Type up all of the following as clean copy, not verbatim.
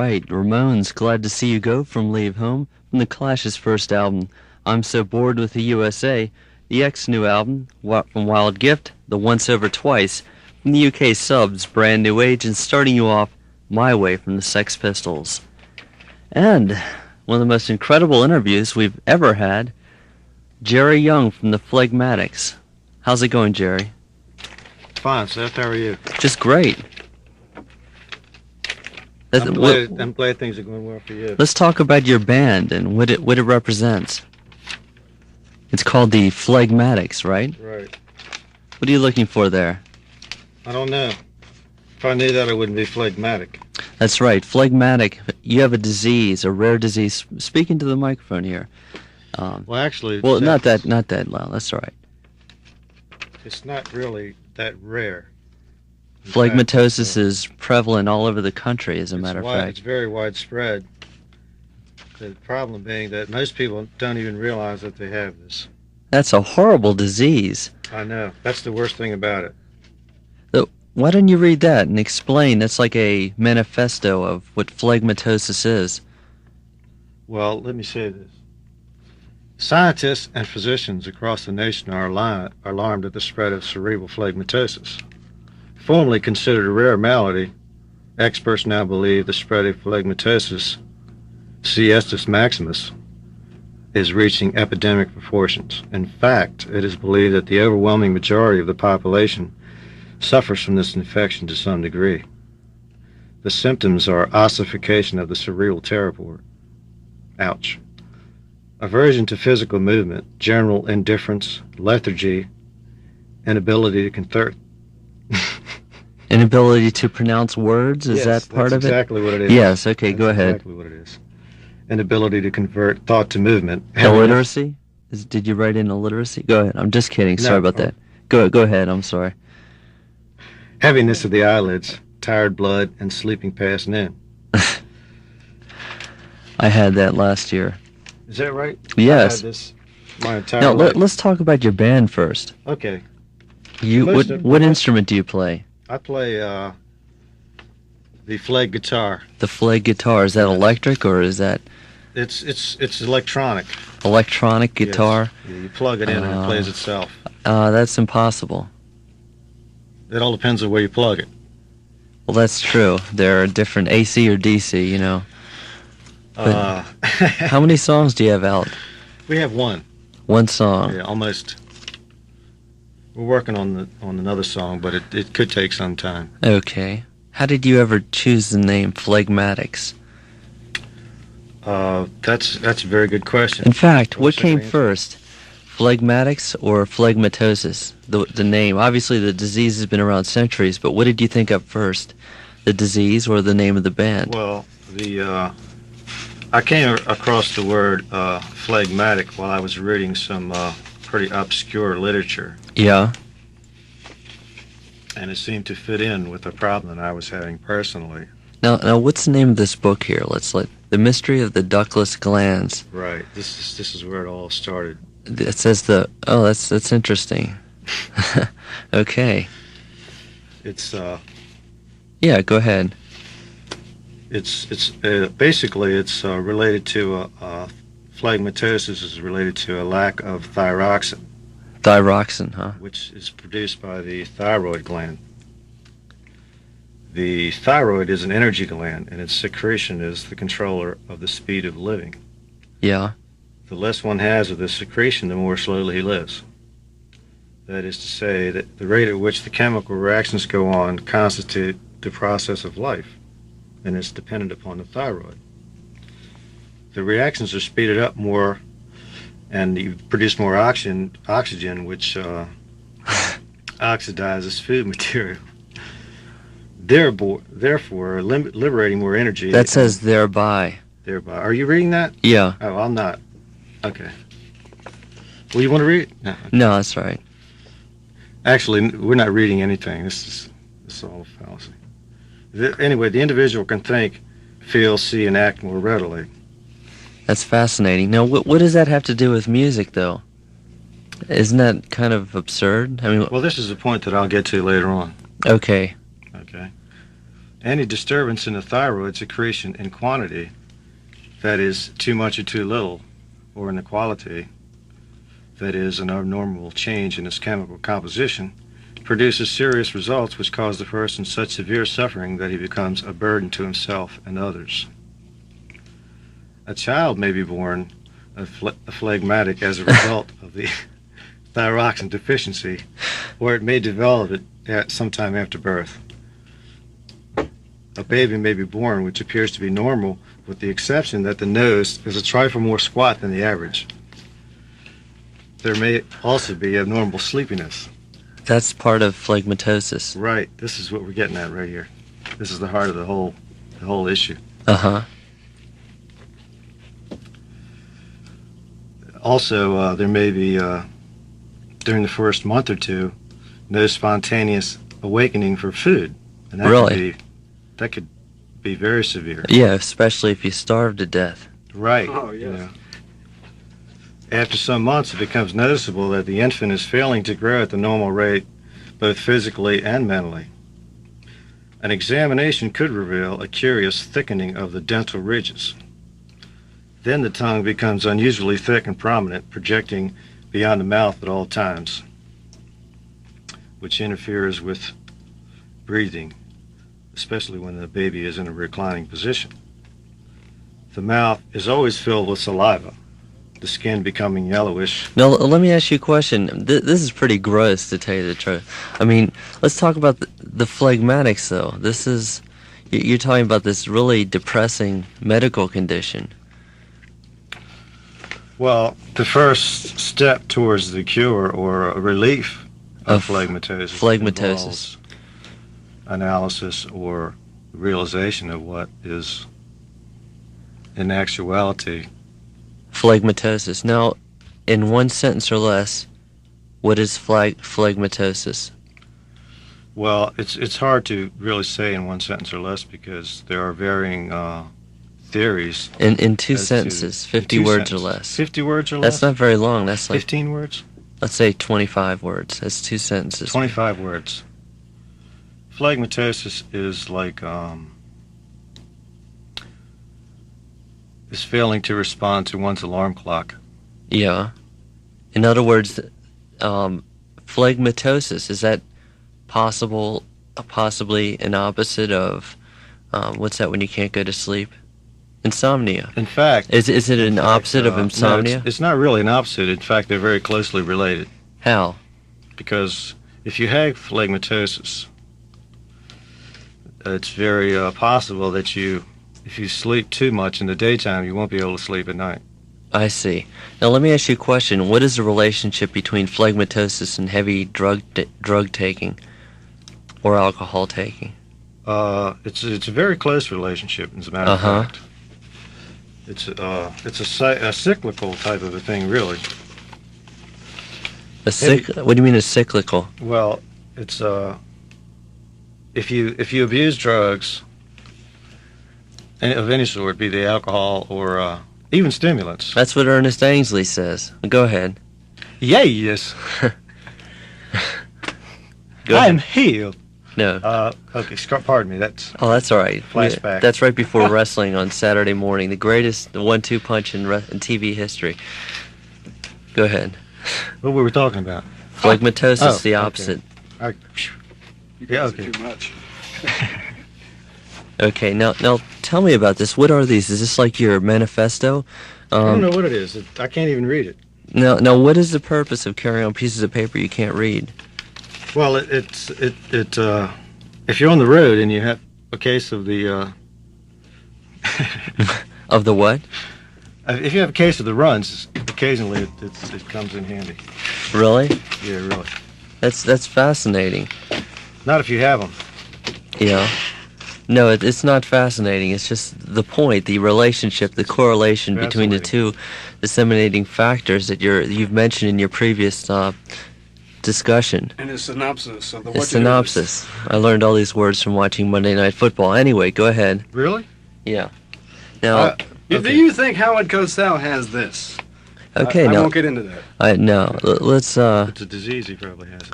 right. Ramones, glad to see you go from Leave Home, from the Clash's first album, I'm So Bored with the USA, the X new album, from Wild Gift, the Once Over Twice, from the UK Subs, Brand New Age, and starting you off, My Way from the Sex Pistols. And one of the most incredible interviews we've ever had, Jerry Young from the Phlegmatics. How's it going, Jerry? Fine, Seth. How are you? Just great. I'm glad things are going well for you. Let's talk about your band and what it represents. It's called the Phlegmatics, right? Right. What are you looking for there? I don't know. If I knew that, I wouldn't be phlegmatic. That's right, phlegmatic. You have a disease, a rare disease. Speaking to the microphone here. Well, actually, well, not that loud. That's all right. It's not really that rare. Phlegmatosis is prevalent all over the country, as a matter of fact. It's very widespread. The problem being that most people don't even realize that they have this. That's a horrible disease. I know. That's the worst thing about it. So, why don't you read that and explain? That's like a manifesto of what phlegmatosis is. Well, let me say this. Scientists and physicians across the nation are alarmed at the spread of cerebral phlegmatosis. Formerly considered a rare malady, experts now believe the spread of phlegmatosis, Cestus maximus, is reaching epidemic proportions. In fact, it is believed that the overwhelming majority of the population suffers from this infection to some degree. The symptoms are ossification of the cerebral territory, ouch, aversion to physical movement, general indifference, lethargy, inability to convert. Inability to pronounce words? Is that part of it? That's exactly what it is. Yes, okay, go ahead. Exactly what it is. Inability to convert thought to movement. Illiteracy? Did you write in illiteracy? Go ahead. I'm just kidding. Sorry about that. Go ahead. I'm sorry. Heaviness of the eyelids, tired blood, and sleeping passing in. I had that last year. Is that right? Yes. I had this my entire life. Let's talk about your band first. Okay. What instrument do you play? I play the Phleg guitar. The Phleg guitar, is that electric or is that? It's electronic. Electronic guitar. Yes. Yeah, you plug it in and it plays itself. That's impossible. It all depends on where you plug it. Well, that's true. There are different AC or DC, you know. How many songs do you have out? We have one. One song. Yeah, almost. We're working on another song, but it could take some time. Okay. How did you ever choose the name Phlegmatics? That's a very good question. In fact, what came first, Phlegmatics or phlegmatosis? The name. Obviously, the disease has been around centuries, but what did you think up first, the disease or the name of the band? Well, I came across the word phlegmatic while I was reading some pretty obscure literature. Yeah. And it seemed to fit in with the problem that I was having personally. Now, what's the name of this book here? The Mystery of the Ductless Glands. Right. This is where it all started. It says that's interesting. Okay. It's Yeah, go ahead. It's basically it's related to phlegmatosis is related to a lack of thyroxine. Thyroxine, huh? Which is produced by the thyroid gland. The thyroid is an energy gland, and its secretion is the controller of the speed of living. Yeah. The less one has of this secretion, the more slowly he lives. That is to say that the rate at which the chemical reactions go on constitute the process of life, and it's dependent upon the thyroid. The reactions are speeded up more, and you produce more oxygen, which oxidizes food material. Therefore, liberating more energy. That says thereby. Thereby. Are you reading that? Yeah. Oh, I'm not. Okay. Well, you want to read it? No. Okay. No, that's right. Actually, we're not reading anything. This is all a fallacy. Anyway, the individual can think, feel, see, and act more readily. That's fascinating. Now, what does that have to do with music, though? Isn't that kind of absurd? I mean, well, this is a point that I'll get to later on. Okay. Okay. Any disturbance in the thyroid secretion in quantity, that is, too much or too little, or in the quality, that is, an abnormal change in its chemical composition, produces serious results which cause the person such severe suffering that he becomes a burden to himself and others. A child may be born a phlegmatic as a result of the thyroxine deficiency, or it may develop it at sometime after birth. A baby may be born which appears to be normal, with the exception that the nose is a trifle more squat than the average. There may also be abnormal sleepiness. That's part of phlegmatosis. Right. This is what we're getting at right here. This is the heart of the whole issue. Uh-huh. Also, there may be, during the first month or two, no spontaneous awakening for food. And that Really? That could be very severe. Yeah, especially if you starve to death. Right. Oh, yes. After some months, it becomes noticeable that the infant is failing to grow at the normal rate, both physically and mentally. An examination could reveal a curious thickening of the dental ridges. Then the tongue becomes unusually thick and prominent, projecting beyond the mouth at all times, which interferes with breathing, especially when the baby is in a reclining position. The mouth is always filled with saliva, the skin becoming yellowish. Now, let me ask you a question. This is pretty gross, to tell you the truth. I mean, let's talk about the phlegmatics, though. This is, you're talking about this really depressing medical condition. Well, the first step towards the cure or a relief of phlegmatosis involves analysis or realization of what is in actuality Phlegmatosis. Now, in one sentence or less, what is phlegmatosis? Well, it's hard to really say in one sentence or less because there are varying theories. In two sentences, 50 words or less. 50 words or less? That's not very long. That's like 15 words? Let's say 25 words. That's two sentences. 25 words. Phlegmatosis is like is failing to respond to one's alarm clock. Yeah. In other words, phlegmatosis, is that possibly an opposite of what's that when you can't go to sleep? Insomnia. In fact, is it an opposite of insomnia? No, it's not really an opposite. In fact, they're very closely related. How? Because if you have phlegmatosis, it's very possible that if you sleep too much in the daytime, you won't be able to sleep at night. I see. Now let me ask you a question. What is the relationship between phlegmatosis and heavy drug taking or alcohol taking? It's a very close relationship, as a matter of fact. It's a cyclical type of a thing, really. What do you mean a cyclical? Well, it's if you abuse drugs of any sort, be they alcohol or even stimulants. That's what Ernest Ainsley says. Go ahead. Yes. Go I am ahead. healed. No. Okay, pardon me. That's that's all right. Flashback. That's right before wrestling on Saturday morning. The greatest 1-2 punch in TV history. Go ahead. what we were talking about. Phlegmatosis, the opposite. Okay. You Yeah, guys okay. are too much. Okay, now tell me about this. What are these? Is this like your manifesto? I don't know what it is. I can't even read it. Now, what is the purpose of carrying on pieces of paper you can't read? Well, if you're on the road and you have a case of the Of the what? if you have a case of the runs, occasionally it comes in handy. Really? Yeah, really. That's fascinating. Not if you have them. Yeah. No, it's not fascinating. It's just the point, the relationship, the correlation between the two disseminating factors that you've mentioned in your previous discussion. And a synopsis of the A synopsis. I learned all these words from watching Monday Night Football. Anyway, go ahead. Really? Yeah. Now, Do you think Howard Cosell has this? okay, I now won't get into that. let's It's a disease he probably has.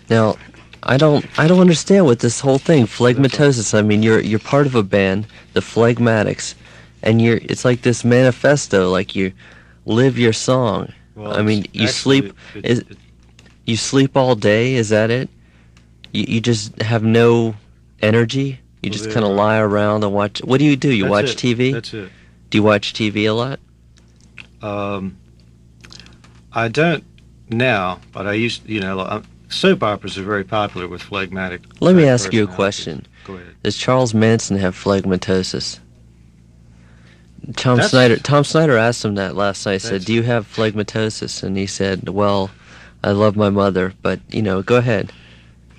now I don't understand what this whole thing, phlegmatosis. I mean, you're part of a band, the Phlegmatics, and it's like this manifesto, like you live your song. Well, I mean, you actually, sleep. You sleep all day? Is that it? You just have no energy? You just kind of lie around and watch. What do? You watch TV? That's it. Do you watch TV a lot? I don't now, but I used, soap operas are very popular with phlegmatic. Let me ask you a personalities. question. Go ahead. Does Charles Manson have phlegmatosis? Tom That's- Snyder asked him that last night. Said, That's- "Do you have phlegmatosis?" And he said, "Well, I love my mother, but go ahead."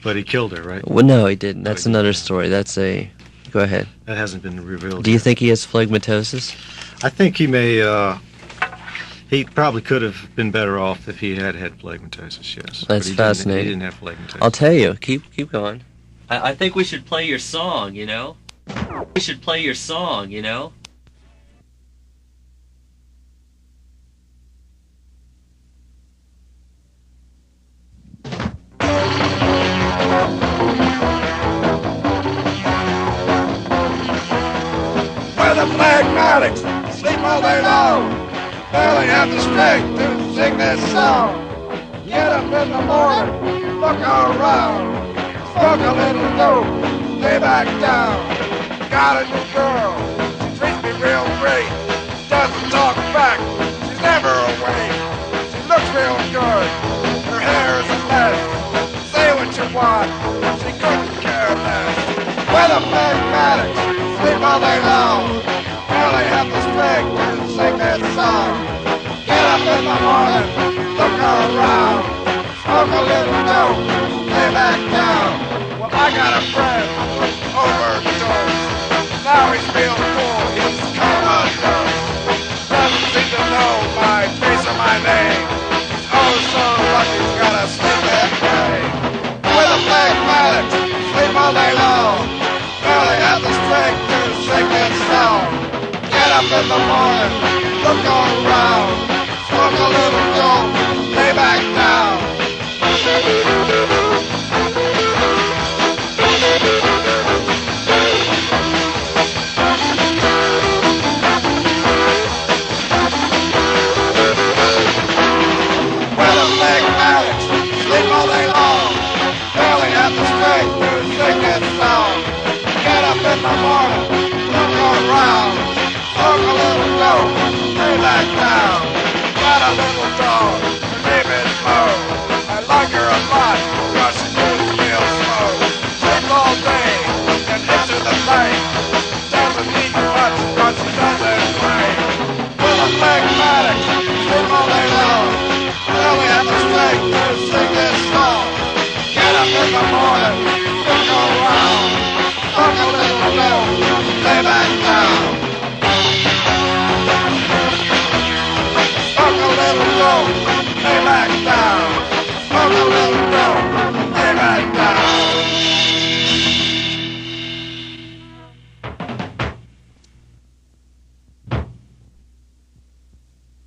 But he killed her, right? Well, no, he didn't. That's he didn't. another story. Go ahead. That hasn't been revealed. Do you yet. think he has phlegmatosis? I think he may. He probably could have been better off if he had phlegmatosis. Yes. That's But he fascinating. Didn't have phlegmatosis. I'll tell you. Keep going. I think we should play your song. We should play your song. We're the Phlegmatics, sleep all day long, barely have the strength to sing this song. Get up in the morning, look around, smoke a little dope, lay back down. Got a new girl, she treats me real great, doesn't talk back, she's never awake. She looks real good, her hair is a mess, say what you want, she couldn't care less. We're the Phlegmatics, sleep all day long, barely have the strength to sing that song. Get up in the morning, look around, smoke a little dope, lay back down. Well, I got a friend, overdose, now he's real cool, he's comatose. Doesn't seem to know my face or my name, he's oh so lucky he's got a sleep that way. We're the Phlegmatics, sleep all day long, barely have the strength to sing this song. Get up in the morning, look all around, smoke a little dope, lay back down. We're the Phlegmatics, sleep all day long, barely have the strength to sing this song. Get up in the morning, look around, smoke a little dope, lay back down. Got a little dog, her name is Mo. I like her a lot, cause she moves real slow. Sleeps all day, and into the night. Doesn't eat much, cause she doesn't drink. We're the Phlegmatics, sleep all day long, barely have the strength to sing this song. Get up in the morning, look around, smoke a little dope,